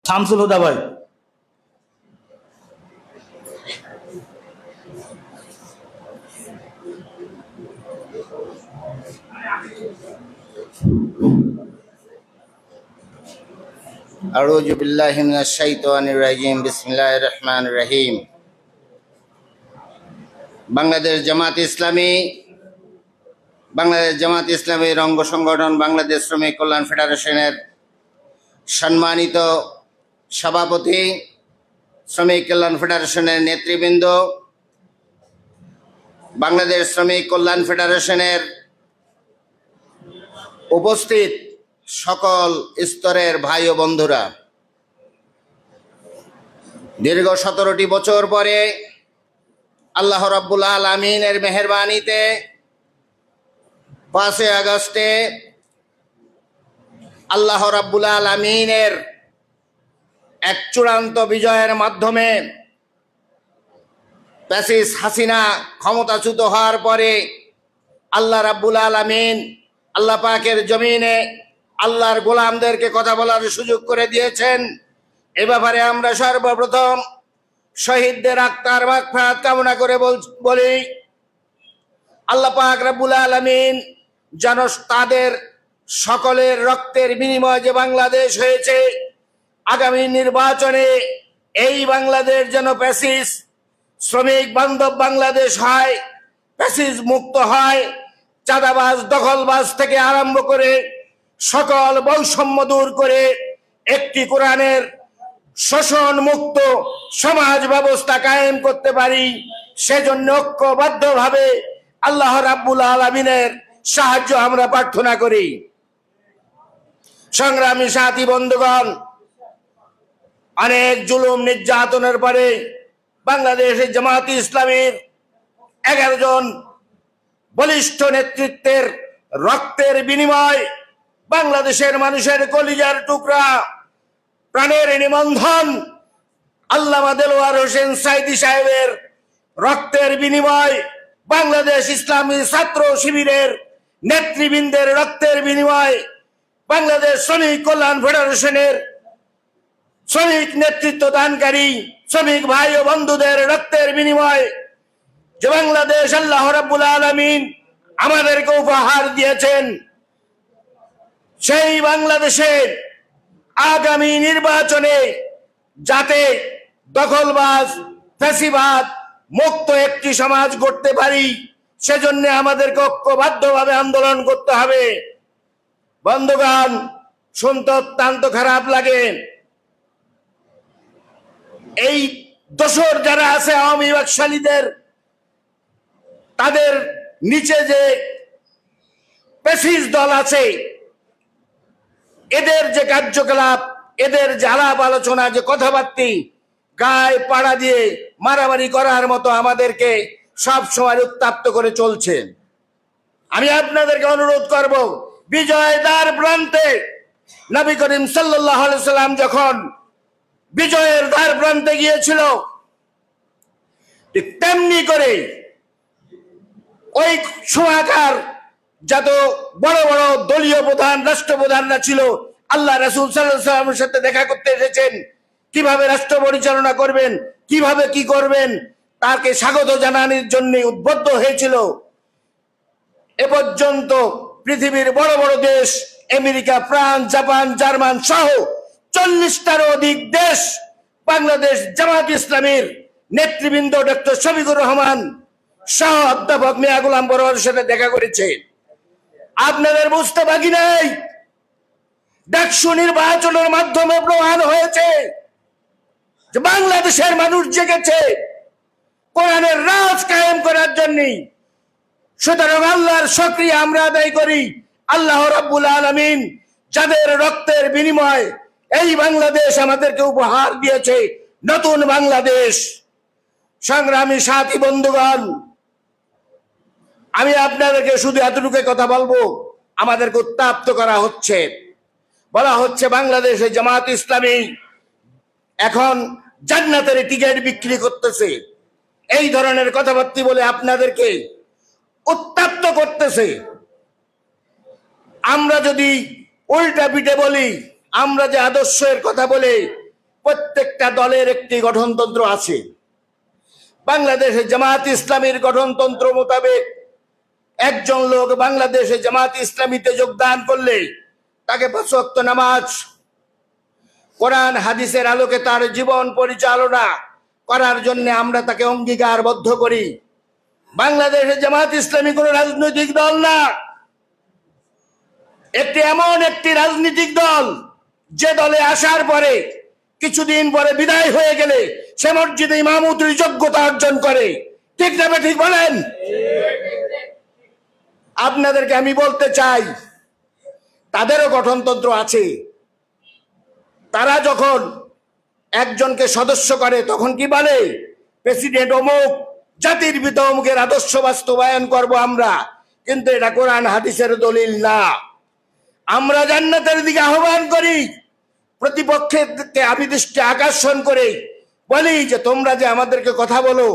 শামসুল হুদা ভাই। আউযু বিল্লাহি মিনাশ শাইতানির রাজিম। বিসমিল্লাহির রহমানির রহিম। বাংলাদেশ জামাত ইসলামীর অঙ্গ সংগঠন বাংলাদেশ শ্রমিক কল্যাণ ফেডারেশনের সম্মানিত সভাপতি, শ্রমিক কল্যাণ ফেডারেশনের নেতৃবৃন্দ, বাংলাদেশ শ্রমিক কল্যাণ ফেডারেশনের উপস্থিত সকল স্তরের ভাই ও বন্ধুরা, দীর্ঘ 17টি বছর পরে আল্লাহ রাব্বুল আলামিনের মেহেরবানিতে 5 আগস্টে আল্লাহ রাব্বুল আলামিনের এক চূড়ান্ত বিজয়ের মাধ্যমে ফ্যাসিস্ট হাসিনা ক্ষমতাচ্যুত হওয়ার পরে আল্লাহ রাব্বুল আলামিন আল্লাহ পাকের জমিনে আল্লাহর গোলামদেরকে কথা বলার সুযোগ করে দিয়েছেন। এ ব্যাপারে আমরা সর্বপ্রথম শহীদদের আত্মার মাগফিরাত কামনা করে বলি, আল্লাহ পাক রব্বুল আলামিন যেন তাদের সকলের রক্তের বিনিময়ে যে বাংলাদেশ হয়েছে, আগামী নির্বাচনে এই বাংলাদেশ যেন ফ্যাসিস্ট শ্রমিক বান্ধব বাংলাদেশ হয়, ফ্যাসিস্ট মুক্ত হয়, চাঁদাবাজ দখলবাজ থেকে আরম্ভ করে সকল বৈষম্য দূর করে একটি কোরআনের শোষণ মুক্ত সমাজ ব্যবস্থা কায়েম করতে পারি। সেজন্য ঐক্যবদ্ধভাবে আল্লাহ রাব্বুল আলামিনের সাহায্য আমরা প্রার্থনা করি। সংগ্রামী সাথী বন্ধুগণ, অনেক জুলুম নির্যাতনের পরে বাংলাদেশের জামাত ইসলামীর 11 জন বলিষ্ঠ নেতৃত্বের রক্তের বিনিময়, বাংলাদেশের মানুষের কলিজার টুকরা, প্রাণের নিবন্ধন আল্লামা দেলোয়ার হোসেন সাইদি সাহেবের রক্তের বিনিময়, বাংলাদেশ ইসলামী ছাত্র শিবিরের নেতৃবৃন্দের রক্তের বিনিময়, বাংলাদেশ শ্রমিক কল্যাণ ফেডারেশনের শ্রমিক নেতৃত্ব দানকারী শ্রমিক ভাই ও বন্ধুদের রক্তের বিনিময় যে বাংলাদেশ আল্লাহ রাব্বুল আলামিন আমাদেরকে উপহার দিয়েছেন, সেই বাংলাদেশের আগামী নির্বাচনে যাতে দখলবাজ ফ্যাসিবাদ মুক্ত একটি সমাজ গড়তে পারি, সেজন্য আমাদেরকে ঐক্যবদ্ধভাবে আন্দোলন করতে হবে। বন্ধুগণ, শুনতে অত্যন্ত খারাপ লাগে, এই দোসর যারা আছে আওয়ামী বাকশালীদের, তাদের নিচে যে ফ্যাসিস্ট দল আছে, এদের যে কার্যকলাপ, এদের যে আলাপ আলোচনা, যে কথাবার্তা গায়ে পাড়া দিয়ে মারামারি করার মতো আমাদেরকে সব সময় উত্তপ্ত করে চলছে। আমি আপনাদেরকে অনুরোধ করব, বিজয় দ্বার প্রান্তে নবী করিম সাল্লাল্লাহু আলাইহি সাল্লাম যখন বিজয়ের দ্বার প্রান্তে গিয়েছিল, ঠিক তেমনি করে ওই সময়কার যত বড় বড় দলীয় প্রধান রাষ্ট্রপ্রধানরা ছিল, আল্লাহ রাসূল সাল্লাল্লাহু আলাইহি ওয়াসাল্লামের সাথে দেখা করতে এসেছেন, কিভাবে রাষ্ট্র পরিচালনা করবেন, কিভাবে কি করবেন, তাকে স্বাগত জানানোর জন্য উদ্বুদ্ধ হয়েছিল। এ পর্যন্ত পৃথিবীর বড় বড় দেশ আমেরিকা, ফ্রান্স, জাপান, জার্মান সহ 40টারও অধিক দেশ বাংলাদেশ জামাত ইসলামীর নেতৃবৃন্দ ডক্টর শফিকুর রহমান সহ অধ্যাপক মিয়া গোলাম পরোয়ারের সাথে দেখা করেছে। আপনাদের বুঝতে বাকি নেই, ডাকসু নির্বাচনের মাধ্যমে প্রমাণ হয়েছে যে বাংলাদেশের মানুষ জেগেছে কোরআনের রাজ কায়েম করার জন্য। সুতরাং আল্লাহর শুকরিয়া আমরা আদায় করি, আল্লাহ রাব্বুল আলামিন যাদের রক্তের বিনিময় এই বাংলাদেশ আমাদেরকে উপহার দিয়েছে, নতুন বাংলাদেশ। সংগ্রামী সাথী বন্ধুগণ, আমি আপনাদেরকে শুধু এতটুকু কথা বলবো, আমাদেরকে উত্তপ্ত করা হচ্ছে, বলা হচ্ছে বাংলাদেশে জামাত ইসলামী এখন জান্নাতের টিকিট বিক্রি করতেছে, এই ধরনের কথাবার্তা বলে আপনাদেরকে উত্তপ্ত করতেছে। আমরা যদি উল্টা পিঠে বলি, আমরা যে আদর্শের কথা বলে প্রত্যেকটা দলের একটি গঠনতন্ত্র আছে। বাংলাদেশে জামাত ইসলামীর গঠনতন্ত্র মোতাবেক একজন লোক বাংলাদেশে জামাত ইসলামীতে যোগদান করলে তাকে 5 ওয়াক্ত নামাজ, কোরআন হাদিসের আলোকে তার জীবন পরিচালনা করার জন্য আমরা তাকে অঙ্গীকারবদ্ধ করি। বাংলাদেশে জামাত ইসলামী কোন রাজনৈতিক দল না, এমন একটি রাজনৈতিক দল যে দলে আসার পরে কিছুদিন পরে বিদায় হয়ে গেলে সে মসজিদে ইমামতির যোগ্যতা অর্জন করে। ঠিক না ঠিক বলেন? আপনাদেরকে আমি বলতে চাই, তাদেরও গঠনতন্ত্র আছে। তারা যখন একজনকে সদস্য করে তখন কি বলে, প্রেসিডেন্ট অমুক, জাতির পিতা অমুকের আদর্শ বাস্তবায়ন করব আমরা। কিন্তু এটা কোরআন হাদিসের দলিল না। আমরা জান্নাতের দিকে আহ্বান করি, প্রতিপক্ষকে আমি দৃষ্টি আকর্ষণ করে বলি যে তোমরা যে আমাদেরকে কথা বলো,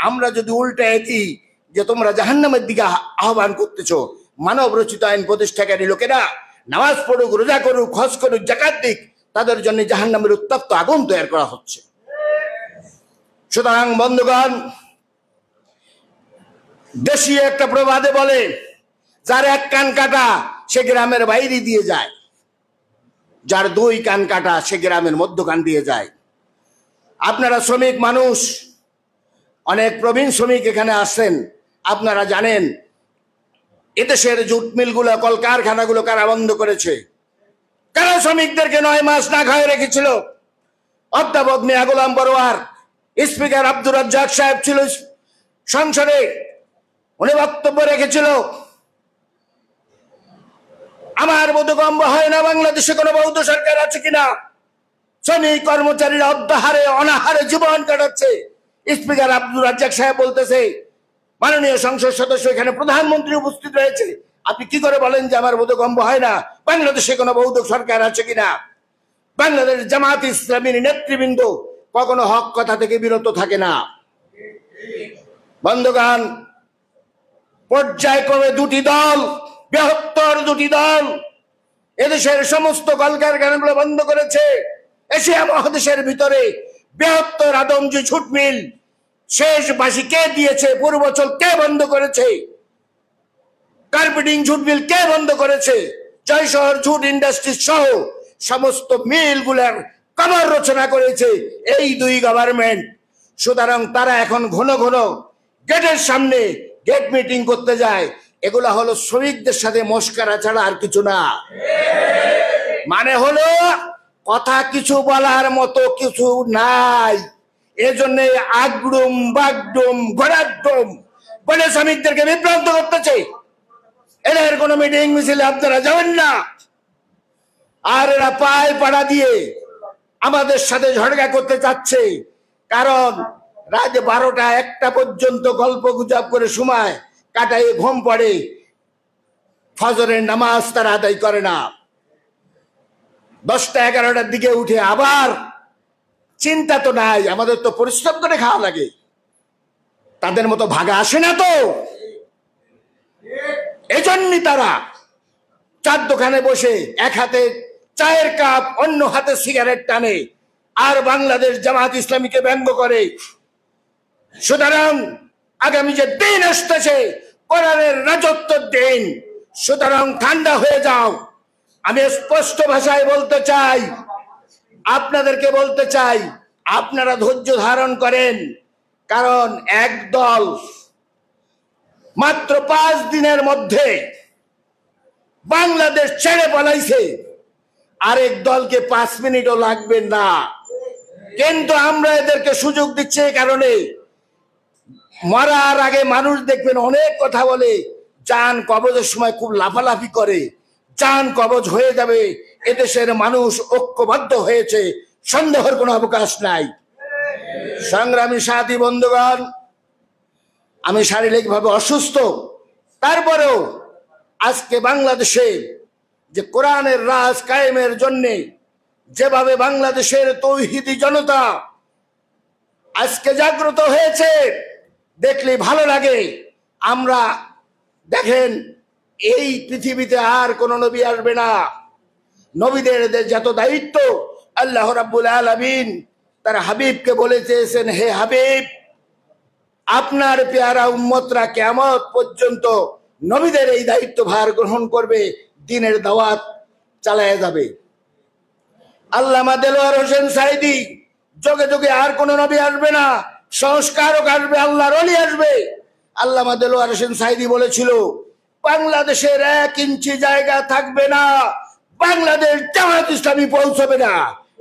আমরা যদি উল্টায় দিই যে তোমরা জাহান্নামের দিকে আহ্বান করতেছো। মানব রচিত আইন প্রতিষ্ঠাকারী লোকেরা নামাজ পড়ুক, রোজা করুক, হজ করুক, যাকাত দিক, তাদের জন্য জাহান্নামের উত্তপ্ত আগুন তৈরি করা হচ্ছে। সুতরাং বন্ধুগণ, দেশীয় একটা প্রবাদে বলে, যার 1 কান কাটা সে গ্রামের বাইরে দিয়ে যায়, যার 2 কান কাটা সে গ্রামের মধ্যখান দিয়ে যায়। আপনারা শ্রমিক মানুষ, অনেক প্রবীণ শ্রমিক এখানে আসেন, আপনারা জানেন এদেশের জুট মিলগুলো, কলকারখানাগুলো কারা বন্ধ করেছে? কারা শ্রমিকদেরকে 9 মাস না খাওয়ায় রেখেছিল? অধ্যাপক মিয়া গোলাম পরোয়ার, স্পিকার আব্দুর রাজ্জাক সাহেব ছিল সংসদে, উনি বক্তব্য রেখেছিল, আমার বোধগম্য হয় না বাংলাদেশে কোনো বৌদ্ধ সরকার আছে কিনা। শ্রমিক কর্মচারীরা অর্ধাহারে অনাহারে জীবন কাটাচ্ছে। স্পিকার আব্দুর রাজ্জাক সাহেব বলতেছে, মাননীয় সংসদ সদস্য, এখানে প্রধানমন্ত্রী উপস্থিত রয়েছে, আপনি কি করে বলেন যে আমার বোধগম্য হয় না বাংলাদেশে কোনো বৌদ্ধ সরকার আছে কিনা? বাংলাদেশ জামাত ইসলামীর নেতৃবৃন্দ কখনো হক কথা থেকে বিরত থাকে না। বন্ধুগণ, পর্যায়ক্রমে 2টি দল, বৃহত্তর 2টি দল এদেশের সমস্ত কলকারখানাগুলো বন্ধ করেছে। এশিয়া মহাদেশের ভিতরে বৃহত্তর আদমজি ঝুট মিল শেষ বাসি কে দিয়েছে? পূর্বাচল কে বন্ধ করেছে? কার্পেটিং ঝুট মিল কে বন্ধ করেছে? জয়শহর ঝুট ইন্ডাস্ট্রিজ সহ সমস্ত মিলগুলোর কবর রচনা করেছে এই 2 গভর্নমেন্ট। সুতরাং তারা এখন ঘন ঘন গেটের সামনে গেট মিটিং করতে যায়। এগুলা হলো শ্রমিকদের সাথে মস্কারা ছাড়া আর কিছু না। মানে হলো কথা কিছু বলার মতো কিছু নাই, এজন্য আগডুম বাগডুম ঘোরাডুম বলে শ্রমিকদেরকে বিভ্রান্ত করতেছে। এদের কোনো মিটিং মিছিলে আপনারা যাবেন না। আর এরা পায় পাড়া দিয়ে আমাদের সাথে ঝগড়া করতে চাচ্ছে, কারণ রাত 12টা 1টা পর্যন্ত গল্প গুজব করে সময় কাটায় ঘুম পড়ে, ফজরের নামাজ তারা আদায় করে না। 10টা 11টার দিকে উঠে আবার চিন্তা তো নাই, আমাদের তো পরিশ্রম করে খাওয়া লাগে, তাদের মতো ভাগা আসে না তো। এজন্যই তারা চার দোকানে বসে এক হাতে চায়ের কাপ অন্য হাতে সিগারেট টানে আর বাংলাদেশ জামাত ইসলামীকে ব্যঙ্গ করে। সুতরাং আগামী যে দিন আসতেছে কোরআনের রাজত্বের দিন, সুতরাং ঠান্ডা হয়ে যাও। আমি স্পষ্ট ভাষায় বলতে চাই, আপনাদেরকে বলতে চাই, আপনারা ধৈর্য ধারণ করেন, কারণ এক দল মাত্র 5 দিনের মধ্যে বাংলাদেশ ছেড়ে পালাইছে, আরেক দলকে 5 মিনিটও লাগবে না। কিন্তু আমরা এদেরকে সুযোগ দিচ্ছি এই কারণে, মরার আগে মানুষ দেখবেন অনেক কথা বলে, জান কবজের সময় খুব লাফালাফি করে, জান কবজ হয়ে যাবে। এদেশের মানুষ ঐক্যবদ্ধ হয়েছে, সন্দেহের কোনো অবকাশ নাই। সংগ্রামী সাথী বন্ধুগণ, আমি শারীরিকভাবে অসুস্থ, তারপরেও আজকে বাংলাদেশে যে কোরআনের রাজ কায়েমের জন্যে যেভাবে বাংলাদেশের তৌহিদি জনতা আজকে জাগ্রত হয়েছে, দেখলে ভালো লাগে। আমরা দেখেন, এই পৃথিবীতে আর কোন নবী আসবে না। নবীদের যত দায়িত্ব আল্লাহ রাব্বুল আলামিন তার হাবিবকে বলে চেয়েছেন, হে হাবিব, আপনার পেয়ারা উম্মতরা কিয়ামত পর্যন্ত নবীদের এই দায়িত্বভার গ্রহণ করবে, দ্বীনের দাওয়াত চালায়া যাবে। আল্লামা দেলোয়ার হোসেন সাঈদী, যুগে যুগে আর কোন নবী আসবে না, সংস্কারক আসবে, আল্লাহর ওলি আসবে। আল্লামা দেলোয়ার হোসেন সাঈদী বলেছিল, বাংলাদেশের 1 ইঞ্চি জায়গা থাকবে না বাংলাদেশ জামায়াত ইসলামী পৌঁছবে না।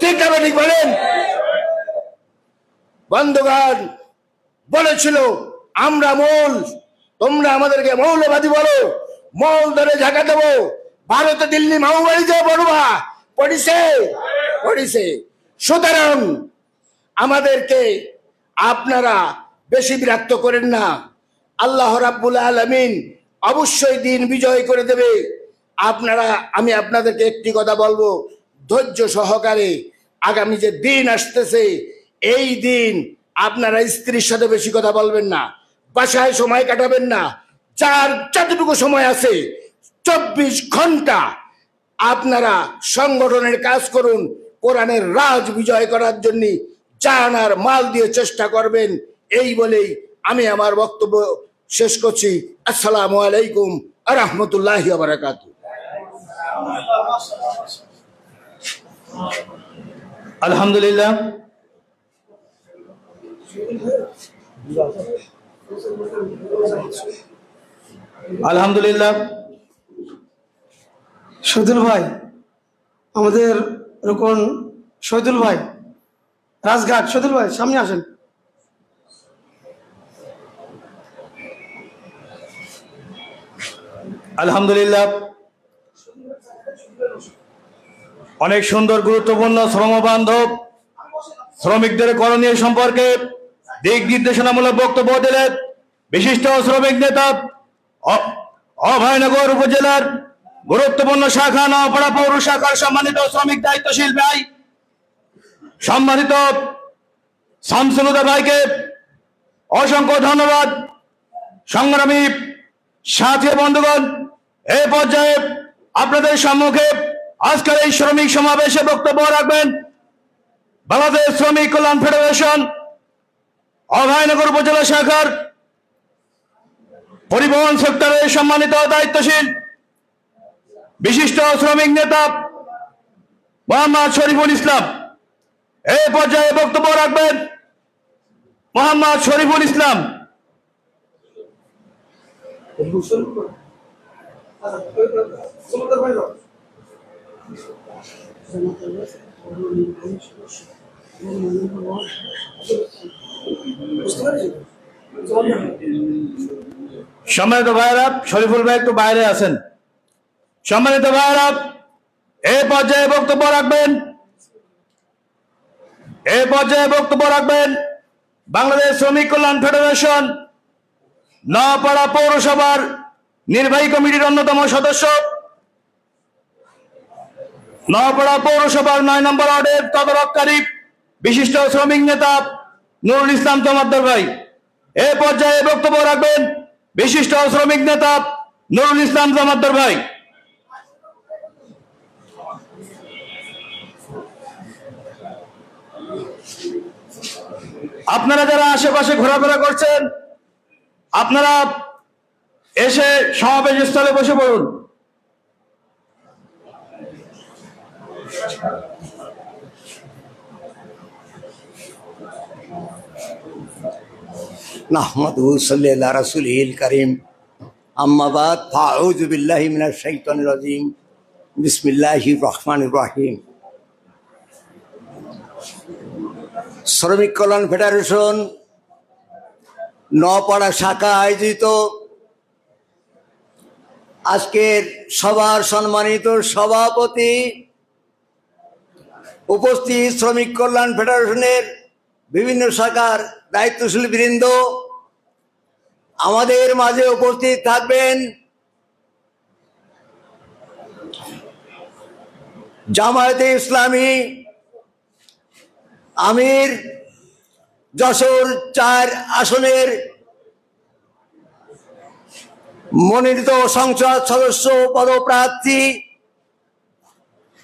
ঠিক না ঠিক বলেন? বন্ধুগণ, বলেছিল আমরা মৌল, তোমরা আমাদেরকে মৌলবাদী বলো, মৌল ধরে ঝাঁকা দেবো। ভারতে দিল্লি মাওবাড়ি যে পড়বা, পড়িছে। সুতরাং আমাদেরকে আপনারা বেশি বিরক্ত করেন না। আল্লাহ রাব্বুল আলামিন অবশ্যই দিন বিজয় করে দেবে। আমি আপনাদেরকে একটি কথা বলবো, ধৈর্য সহকারে আগামী যে দিন আসতেছে, এই দিন আপনারা স্ত্রীর সাথে বেশি কথা বলবেন না, বাসায় সময় কাটাবেন না। যতটুকু সময় আছে 24 ঘন্টা আপনারা সংগঠনের কাজ করুন, কোরআনের রাজ বিজয় করার জন্য জান আর মাল দিয়ে চেষ্টা করবেন। এই বলেই আমি আমার বক্তব্য শেষ করছি। আসসালামু আলাইকুম ওয়া রাহমাতুল্লাহি ওয়া বারাকাতুহু। আলহামদুলিল্লাহ, আলহামদুলিল্লাহ। শহীদুল ভাই, আমাদের রুকন শহীদুল ভাই, রাজঘাট। শহীদুল ভাই সামনে আসেন। আলহামদুলিল্লাহ, অনেক সুন্দর গুরুত্বপূর্ণ শ্রমবান্ধব শ্রমিকদের করণীয় সম্পর্কে দিক নির্দেশনামূলক বক্তব্য দিলেন বিশিষ্ট শ্রমিক নেতা, অভয়নগর উপজেলার গুরুত্বপূর্ণ শাখা নওপাড়া পৌর শাখার সম্মানিত শ্রমিক দায়িত্বশীল ভাই, সম্মানিত শামসুল হুদা ভাইকে অসংখ্য ধন্যবাদ। সংগ্রামী সাথী বন্ধুগণ, এই পর্যায়ে আপনাদের সম্মুখে আজকের এই শ্রমিক সমাবেশে বক্তব্য রাখবেন বাংলাদেশ শ্রমিক কল্যাণ ফেডারেশন অভয়নগর উপজেলা শাখার পরিবহন সেক্টরের সম্মানিত দায়িত্বশীল বিশিষ্ট শ্রমিক নেতা মোহাম্মদ শরীফুল ইসলাম। এই পর্যায়ে বক্তব্য রাখবেন মোহাম্মদ শরীফুল ইসলাম। সম্মানিত ভাইরা, শরীফুল ভাই একটু বাইরে আছেন। সম্মানিত ভাইরা, এই পর্যায়ে বক্তব্য রাখবেন বাংলাদেশ শ্রমিক কল্যাণ ফেডারেশন নওপাড়া পৌরসভার নির্বাহী কমিটির অন্যতম সদস্য, নওপাড়া পৌরসভার 9 নম্বর ওয়ার্ডের তদারককারী বিশিষ্ট শ্রমিক নেতা নুরুল ইসলাম জমাদ্দার ভাই। এই পর্যায়ে বক্তব্য রাখবেন বিশিষ্ট শ্রমিক নেতা নুরুল ইসলাম জমাদ্দার ভাই। আপনারা যারা আশেপাশে ঘোরাফেরা করছেন, আপনারা এসে সমাবেশ স্থলে বসে পড়ুন। নাহমাদুহু সাল্লি আলা রাসূলিল কারীম, আম্মা বাদ, ফাআউযু বিল্লাহি মিনাশ শাইতানির রাজীম, বিসমিল্লাহির রহমানির রহিম। শ্রমিক কল্যাণ ফেডারেশন নওপাড়া শাখা আয়োজিত আজকের সবার সম্মানিত সভাপতি, উপস্থিত শ্রমিক কল্যাণ ফেডারেশনের বিভিন্ন শাখার দায়িত্বশীল বৃন্দ, আমাদের মাঝে উপস্থিত থাকবেন জামায়াতে ইসলামী আমির, যশোর 4 আসনের মনোনীত সংসদ সদস্য পদপ্রার্থী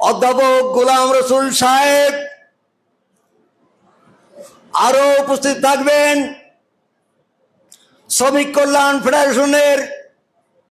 অধ্যাপক গোলাম রসুল সাহেব, আরো উপস্থিত থাকবেন শ্রমিক কল্যাণ ফেডারেশনের